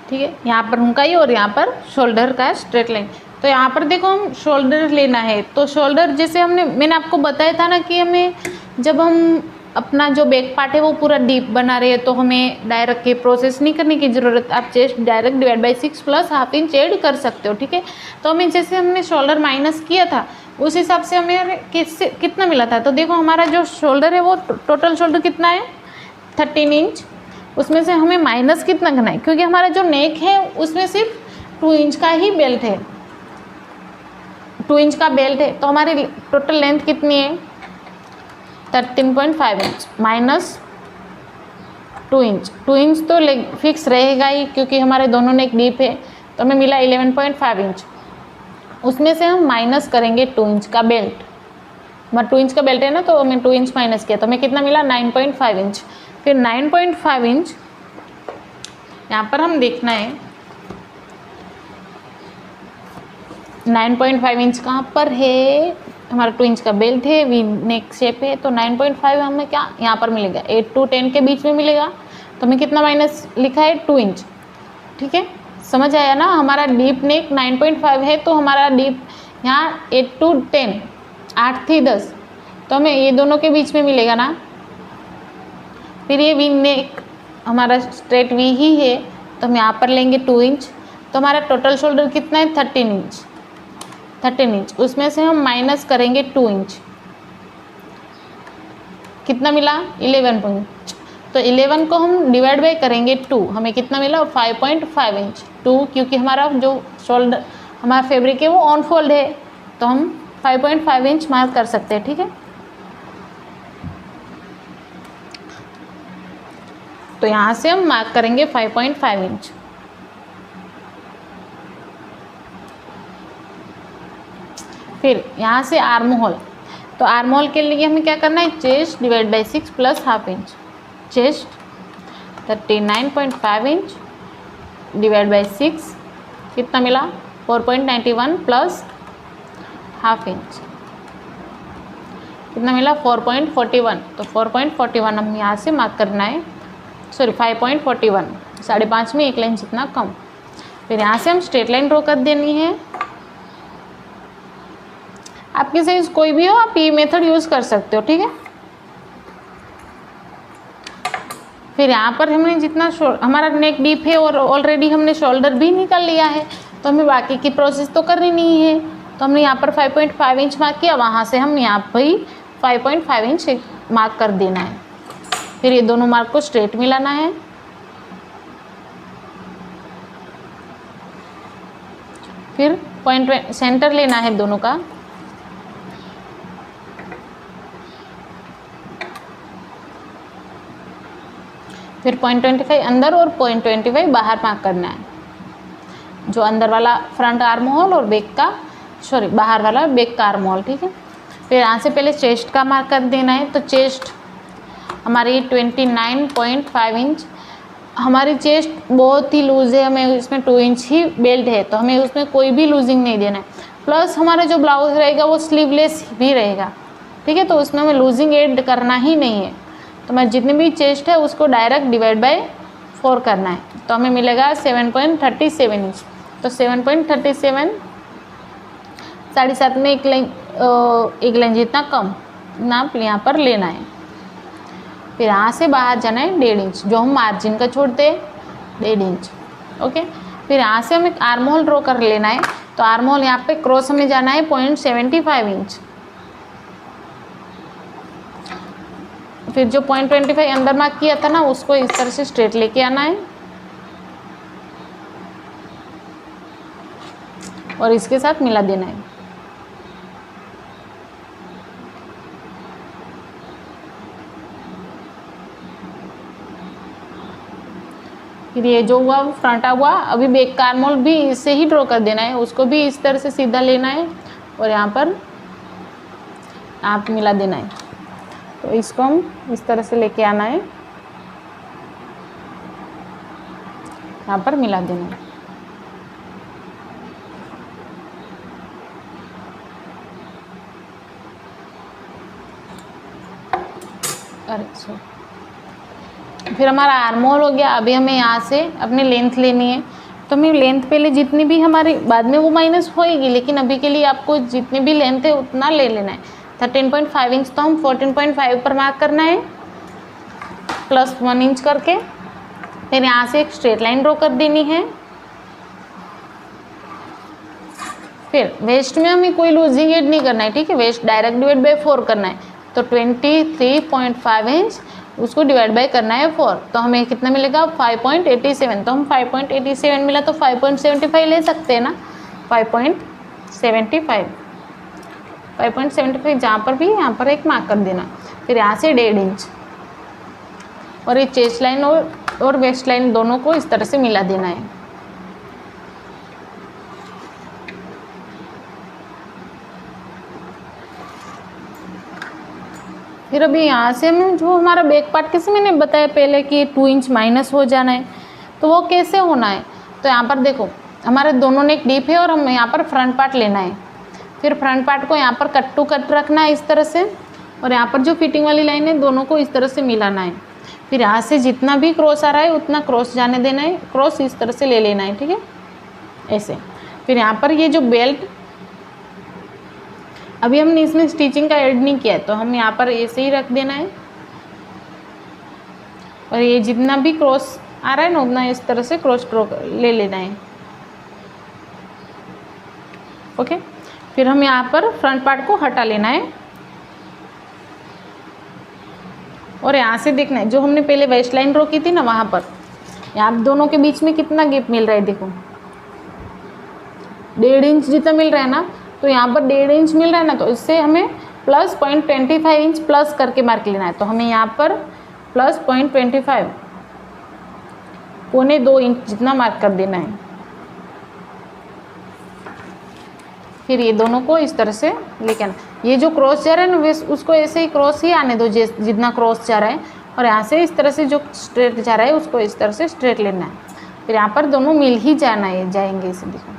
A: ठीक है, यहाँ पर हुकाई और यहाँ पर शोल्डर का स्ट्रेट लाइन। तो यहाँ पर देखो हम शोल्डर लेना है, तो शोल्डर जैसे मैंने आपको बताया था ना कि हमें जब हम अपना जो बैक पार्ट है वो पूरा डीप बना रहे हैं तो हमें डायरेक्ट के प्रोसेस नहीं करने की ज़रूरत, आप chest direct /6 plus 1/2 inch add कर सकते हो, ठीक है। तो हमें जैसे हमने शोल्डर माइनस किया था उस हिसाब से हमें कितना मिला था। तो देखो हमारा जो शोल्डर है वो टोटल शोल्डर कितना है 13 इंच, उसमें से हमें माइनस कितना करना है, क्योंकि हमारा जो नेक है उसमें सिर्फ 2 इंच का ही बेल्ट है, 2 इंच का बेल्ट है, तो हमारी टोटल लेंथ कितनी है 13.5 इंच माइनस 2 इंच। 2 इंच तो फिक्स रहेगा ही क्योंकि हमारे दोनों नेक डीप है, तो हमें मिला 11.5 इंच। उसमें से हम माइनस करेंगे 2 इंच का बेल्ट, हमारा 2 इंच का बेल्ट है ना, तो हमें 2 इंच माइनस किया तो हमें कितना मिला 9.5 इंच। फिर 9.5 इंच यहाँ पर हम देखना है 9.5 इंच कहाँ पर है, हमारा 2 इंच का बेल्ट है, वी नेक शेप है, तो 9.5 हमें क्या यहाँ पर मिलेगा 8 to 10 के बीच में मिलेगा, तो हमें कितना माइनस लिखा है 2 इंच। ठीक है, समझ आया ना, हमारा डीप नेक 9.5 है, तो हमारा डीप यहाँ 8 to 10, 8 थी 10, तो हमें ये दोनों के बीच में मिलेगा ना। फिर ये वी नेक हमारा स्ट्रेट वी ही है, तो हम यहाँ पर लेंगे 2 इंच, तो हमारा टोटल शोल्डर कितना है 13 इंच, 13 इंच, उसमें से हम माइनस करेंगे 2 इंच, कितना मिला 11 इंच, तो 11 को हम डिवाइड बाई करेंगे 2, हमें कितना मिला 5.5 इंच। 2 क्योंकि हमारा जो शोल्डर हमारा फैब्रिक है वो ऑन फोल्ड है, तो हम 5.5 इंच मार्क कर सकते हैं। ठीक है, तो यहाँ से हम मार्क करेंगे 5.5 इंच। फिर यहाँ से आर्म होल, तो आर्म होल के लिए हमें क्या करना है chest divide by 6 plus half inch, chest 39.5 inch divide by 6 कितना मिला 4.91 प्लस हाफ इंच कितना मिला 4.41, तो 4.41 हम यहाँ से मार्क करना है, सॉरी 5.41, 5.5 में एक लाइन जितना कम। फिर यहाँ से हम स्ट्रेट लाइन ड्रॉ कर देनी है, आपकी साइज कोई भी हो आप ये मेथड यूज़ कर सकते हो। ठीक है, फिर यहाँ पर हमने जितना हमारा नेक डीप है और ऑलरेडी हमने शोल्डर भी निकाल लिया है, तो हमें बाकी की प्रोसेस तो करनी नहीं है, तो हमने यहाँ पर 5.5 इंच मार्क किया, वहाँ से हम यहाँ पर ही 5.5 इंच मार्क कर देना है। फिर ये दोनों मार्क को स्ट्रेट मिलाना है, फिर पॉइंट सेंटर लेना है दोनों का, फिर 0.25 अंदर और 0.25 बाहर मार्क करना है, जो अंदर वाला फ्रंट आर्म होल और बैक का बाहर वाला बैक का आर्म होल। ठीक है, फिर यहाँ से पहले चेस्ट का मार्क कर देना है, तो चेस्ट हमारी 29.5 इंच, हमारी चेस्ट बहुत ही लूज़ है, हमें इसमें 2 इंच ही बेल्ट है, तो हमें उसमें कोई भी लूजिंग नहीं देना है। प्लस हमारा जो ब्लाउज रहेगा वो स्लीवलेस भी रहेगा। ठीक है, तो उसमें हमें लूजिंग ऐड करना ही नहीं है, तो मैं जितनी भी चेस्ट है उसको डायरेक्ट डिवाइड बाय 4 करना है, तो हमें मिलेगा 7.37 इंच, तो 7.37 7.5 में एक लाइन जितना कम नाप यहाँ पर लेना है। फिर यहाँ से बाहर जाना है 1.5 इंच, जो हम मार्जिन का छोड़ते हैं 1.5 इंच। ओके, फिर यहाँ से हमें आर्म होल ड्रॉ कर लेना है, तो आर्म होल यहाँ पे क्रॉस हमें जाना है 0.75 इंच, फिर जो 0.25 अंदर मार्क किया था ना उसको इस तरह से स्ट्रेट लेके आना है और इसके साथ मिला देना है। फिर ये जो हुआ फ्रंट हुआ, अभी बैक का आर्म होल भी इससे ही ड्रॉ कर देना है, उसको भी इस तरह से सीधा लेना है और यहाँ पर आप मिला देना है, तो इसको हम इस तरह से लेके आना है, यहाँ पर मिला देना है। अरे सो फिर हमारा आर्म होल हो गया। अभी हमें यहाँ से अपनी लेंथ लेनी है, तो हमें लेंथ पहले जितनी भी हमारी बाद में वो माइनस होएगी, लेकिन अभी के लिए आपको जितनी भी लेंथ है उतना ले लेना है। 13.5 इंच तो हम 14.5 पर मार्क करना है प्लस 1 इंच करके। फिर यहाँ से एक स्ट्रेट लाइन ड्रॉ कर देनी है। फिर वेस्ट में हमें कोई लूजिंग ऐड नहीं करना है, ठीक है, वेस्ट डायरेक्ट डिवाइड बाय 4 करना है, तो 23.5 इंच उसको डिवाइड बाय करना है 4, तो हमें कितना मिलेगा 5.87। तो हम 5.87 मिला तो 5.75 ले सकते हैं ना, 5.75 जहाँ पर भी यहाँ पर एक मार्क कर देना। फिर यहाँ से 1.5 इंच और ये चेस्ट लाइन और वेस्ट लाइन दोनों को इस तरह से मिला देना है। फिर अभी यहाँ से हमें जो हमारा बैक पार्ट कैसे मैंने बताया पहले कि 2 इंच माइनस हो जाना है, तो वो कैसे होना है। तो यहाँ पर देखो हमारे दोनों नेक डीप है और हमें यहाँ पर फ्रंट पार्ट लेना है। फिर फ्रंट पार्ट को यहाँ पर कट टू कट रखना है इस तरह से, और यहाँ पर जो फिटिंग वाली लाइन है दोनों को इस तरह से मिलाना है। फिर यहाँ से जितना भी क्रॉस आ रहा है उतना क्रॉस जाने देना है, क्रॉस इस तरह से ले लेना है, ठीक है, ऐसे। फिर यहाँ पर ये जो बेल्ट अभी हमने इसमें स्टिचिंग का ऐड नहीं किया है, तो हम यहाँ पर ऐसे ही रख देना है, और ये जितना भी क्रॉस आ रहा है ना उतना इस तरह से क्रॉस स्ट्रोक ले लेना है। ओके, फिर हम यहाँ पर फ्रंट पार्ट को हटा लेना है और यहाँ से देखना है जो हमने पहले वेस्ट लाइन ड्रॉ की थी ना, वहाँ पर यहाँ दोनों के बीच में कितना गैप मिल रहा है, देखो 1.5 इंच जितना मिल रहा है ना, तो यहाँ पर 1.5 इंच मिल रहा है ना, तो इससे हमें प्लस 0.25 इंच प्लस करके मार्क लेना है। तो हमें यहाँ पर प्लस 0.25 2.25 इंच जितना मार्क कर देना है। फिर ये दोनों को इस तरह से लेके आना, ये जो क्रॉस जा रहा है ना उसको ऐसे ही क्रॉस ही आने दो जितना क्रॉस जा रहा है, और यहाँ से इस तरह से जो स्ट्रेट जा रहा है उसको इस तरह से स्ट्रेट लेना है। फिर यहाँ पर दोनों मिल ही जाना है, जाएंगे इसे, देखो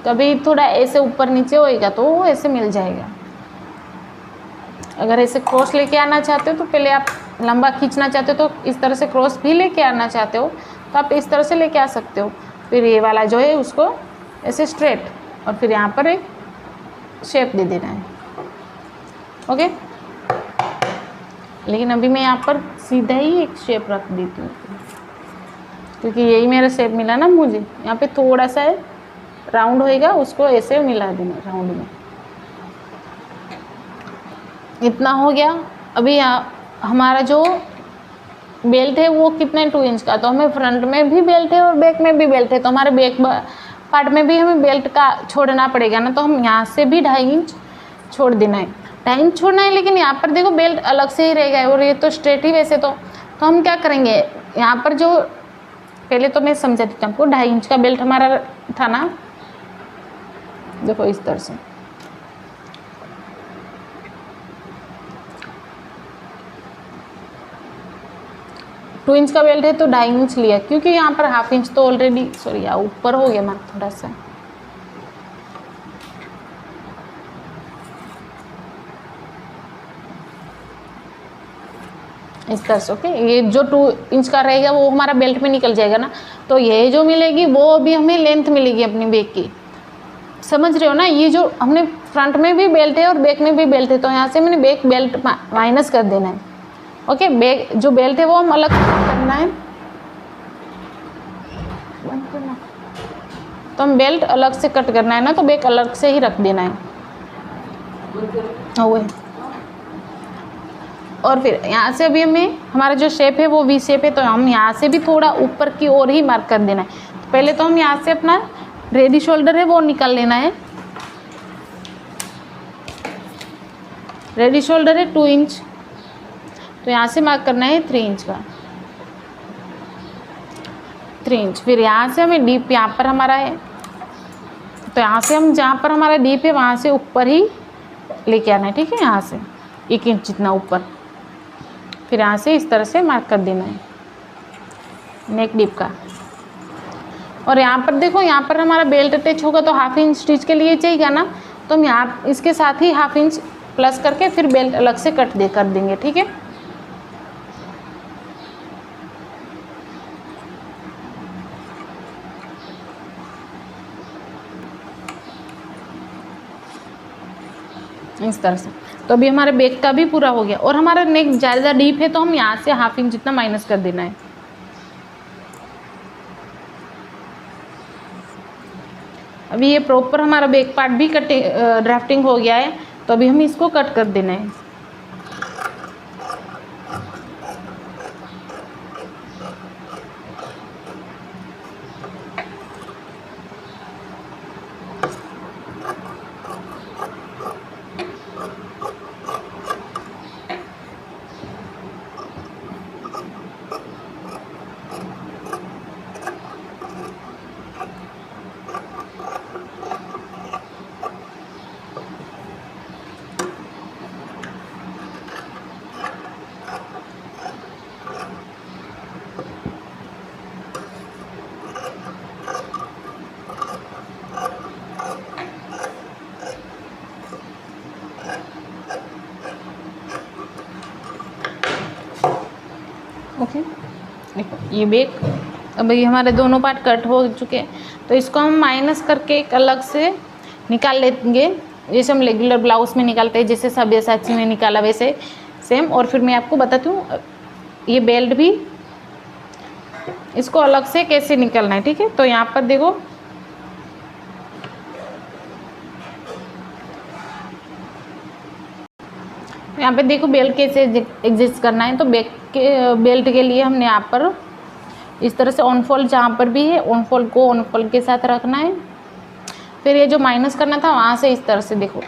A: कभी थोड़ा ऐसे ऊपर नीचे होएगा तो वो ऐसे मिल जाएगा। अगर ऐसे क्रॉस लेके आना चाहते हो तो पहले आप लंबा खींचना चाहते हो तो इस तरह से क्रॉस भी लेके आना चाहते हो तो आप इस तरह से लेके आ सकते हो। फिर ये वाला जो है उसको ऐसे स्ट्रेट, और फिर यहाँ पर एक शेप दे देना है। ओके, लेकिन अभी मैं यहाँ पर सीधा ही एक शेप रख देती हूँ क्योंकि यही मेरा शेप मिला ना मुझे। यहाँ पे थोड़ा सा राउंड होएगा, उसको ऐसे मिला देना राउंड में। इतना हो गया। अभी यहाँ हमारा जो बेल्ट है वो कितना 2 इंच का, तो हमें फ्रंट में भी बेल्ट है और बैक में भी बेल्ट है, तो हमारे बैक पार्ट में भी हमें बेल्ट का छोड़ना पड़ेगा ना, तो हम यहाँ से भी 2.5 इंच छोड़ देना है, 2.5 इंच छोड़ना है। लेकिन यहाँ पर देखो बेल्ट अलग से ही रहेगा और ये तो स्ट्रेट ही वैसे तो हम क्या करेंगे, यहाँ पर जो पहले तो मैं समझा देती हूँ आपको, 2.5 इंच का बेल्ट हमारा था ना, देखो इस तरह से टू इंच का बेल्ट है तो 2.5 इंच लिया, क्योंकि यहाँ पर 1/2 इंच तो ऑलरेडी सॉरी ऊपर हो गया मार्क थोड़ा सा। इस तरह से ओके, ये जो 2 इंच का रहेगा वो हमारा बेल्ट में निकल जाएगा ना, तो ये जो मिलेगी वो अभी हमें लेंथ मिलेगी अपनी बैक की, समझ रहे हो ना। ये जो हमने फ्रंट में भी बेल्ट है और बैक में भी बेल्ट है, तो यहाँ से मैंने बैक बेल्ट माइनस कर देना है। ओके, बैक जो बेल्ट है वो हम अलग करना है, तो हम बेल्ट अलग से कट करना है ना, तो बैक अलग से ही रख देना है। वो है। और फिर यहाँ से अभी हमें हमारा जो शेप है वो वी शेप है, तो हम यहाँ से भी थोड़ा ऊपर की ओर ही मार्क कर देना है। तो पहले तो हम यहाँ से अपना रेडी शोल्डर है वो निकाल लेना है। रेडी शोल्डर है 2 इंच, तो यहाँ से मार्क करना है 3 इंच का, 3 इंच। फिर यहाँ से हमें डीप यहाँ पर हमारा है, तो यहाँ से हम जहाँ पर हमारा डीप है वहाँ से ऊपर ही लेके आना है, ठीक है, यहाँ से 1 इंच जितना ऊपर। फिर यहाँ से इस तरह से मार्क कर देना है नेक डीप का। और यहाँ पर देखो, यहाँ पर हमारा बेल्ट अटैच होगा तो 1/2 इंच स्टिच के लिए चाहिए ना, तो हम यहाँ इसके साथ ही 1/2 इंच प्लस करके फिर बेल्ट अलग से कट कर देंगे, ठीक है। इस तरह से। तो अभी हमारे बैक का भी पूरा हो गया और हमारा नेक ज़्यादा डीप है, तो हम यहाँ से 1/2 इंच जितना माइनस कर देना है। अभी ये प्रॉपर हमारा बैक पार्ट भी ड्राफ्टिंग हो गया है, तो अभी हम इसको कट कर देना है। ओके, देखो ये बैक, अब ये हमारे दोनों पार्ट कट हो चुके हैं, तो इसको हम माइनस करके एक अलग से निकाल लेंगे, जैसे हम रेगुलर ब्लाउज में निकालते हैं, जैसे सब्यसाची ने निकाला वैसे सेम। और फिर मैं आपको बताती हूँ ये बेल्ट भी, इसको अलग से कैसे निकालना है, ठीक है। तो यहाँ पर देखो, यहाँ पे देखो बेल्ट कैसे एडजस्ट करना है। तो बेल्ट के लिए हमने यहाँ पर इस तरह से ऑन फोल्ड जहाँ पर भी है, ऑन फोल्ड को ऑन फोल्ड के साथ रखना है। फिर ये जो माइनस करना था वहाँ से इस तरह से देखो,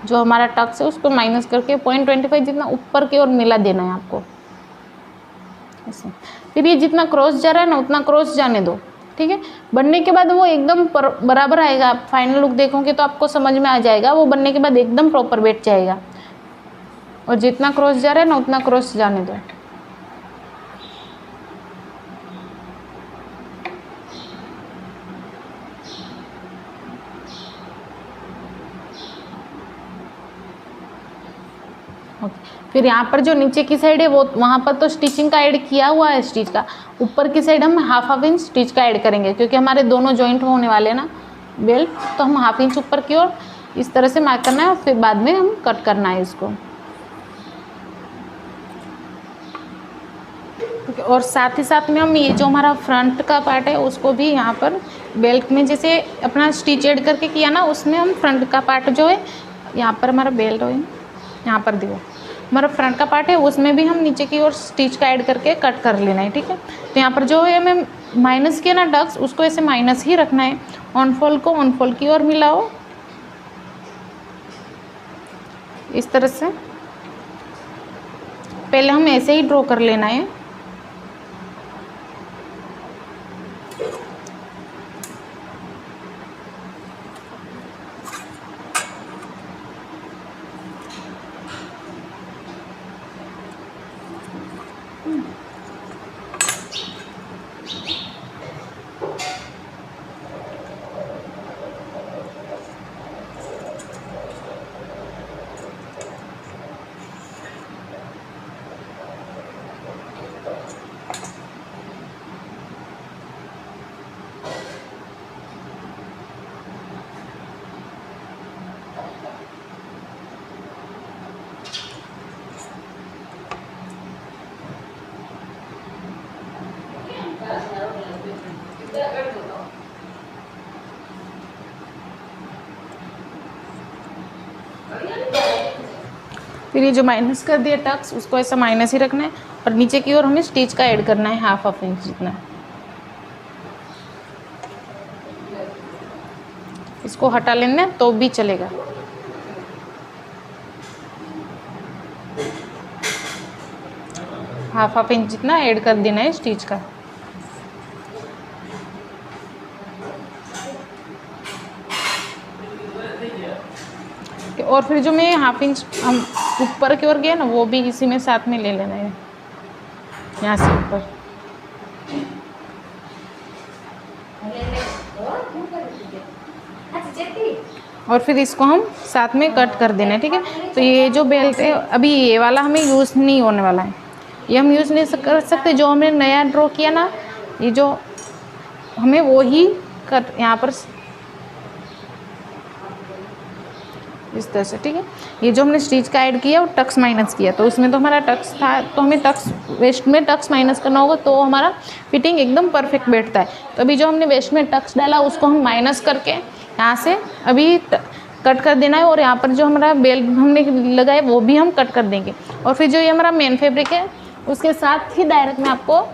A: जो हमारा टक्स है उसको माइनस करके 0.25 जितना ऊपर की ओर मिला देना है आपको ऐसे। फिर ये जितना क्रॉस जा रहा है ना उतना क्रॉस जाने दो, ठीक है। बनने के बाद वो एकदम बराबर आएगा। आप फाइनल लुक देखोगे तो आपको समझ में आ जाएगा, वो बनने के बाद एकदम प्रॉपर बैठ जाएगा। और जितना क्रॉस जा रहा है ना उतना क्रॉस जाने दो। फिर यहाँ पर जो नीचे की साइड है वो वहाँ पर तो स्टिचिंग का ऐड किया हुआ है स्टिच का, ऊपर की साइड हम हाफ इंच स्टिच का ऐड करेंगे, क्योंकि हमारे दोनों जॉइंट होने वाले हैं ना बेल्ट, तो हम हाफ इंच ऊपर की ओर इस तरह से मार्क करना है और फिर बाद में हम कट करना है इसको। और साथ ही साथ में हम ये जो हमारा फ्रंट का पार्ट है उसको भी यहाँ पर बेल्ट में जैसे अपना स्टिच ऐड करके किया ना, उसमें हम फ्रंट का पार्ट जो है यहाँ पर हमारा बेल्ट है, यहाँ पर देखो हमारा फ्रंट का पार्ट है, उसमें भी हम नीचे की ओर स्टिच का ऐड करके कट कर लेना है, ठीक है। तो यहाँ पर जो है हमें माइनस किया ना डक्स, उसको ऐसे माइनस ही रखना है। ऑन फोल्ड को ऑन फोल्ड की ओर मिलाओ इस तरह से। पहले हम ऐसे ही ड्रॉ कर लेना है। फिर ये जो माइनस कर दिया टक्स, उसको ऐसा माइनस ही रखना है और नीचे की ओर हमें स्टिच का ऐड करना है हाफ इंच जितना। इसको हटा लेना है तो भी चलेगा। हाफ इंच जितना ऐड कर देना है स्टिच का। और फिर जो मैं हाफ इंच हम ऊपर की ओर गया ना, वो भी इसी में साथ में ले लेना है, यहाँ से ऊपर। और फिर इसको हम साथ में कट कर देना है, ठीक है। तो ये जो बेल्ट है अभी ये वाला हमें यूज़ नहीं होने वाला है, ये हम यूज़ नहीं कर सकते। जो हमने नया ड्रॉ किया ना, ये जो हमें वो ही कट यहाँ पर इस तरह से, ठीक है। ये जो हमने स्टिच का ऐड किया और टक्स माइनस किया, तो उसमें तो हमारा टक्स था, तो हमें टक्स वेस्ट में टक्स माइनस करना होगा, तो हमारा फिटिंग एकदम परफेक्ट बैठता है। तो अभी जो हमने वेस्ट में टक्स डाला उसको हम माइनस करके यहाँ से अभी कट कर देना है और यहाँ पर जो हमारा बेल हमने लगाया वो भी हम कट कर देंगे। और फिर जो ये हमारा मेन फैब्रिक है उसके साथ ही डायरेक्ट में आपको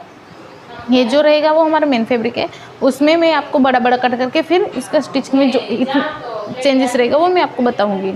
A: ये जो रहेगा वो हमारा मेन फैब्रिक है, उसमें मैं आपको बड़ा बड़ा कट करके फिर इसका स्टिचिंग में जो चेंजेस रहेगा वो मैं आपको बताऊंगी।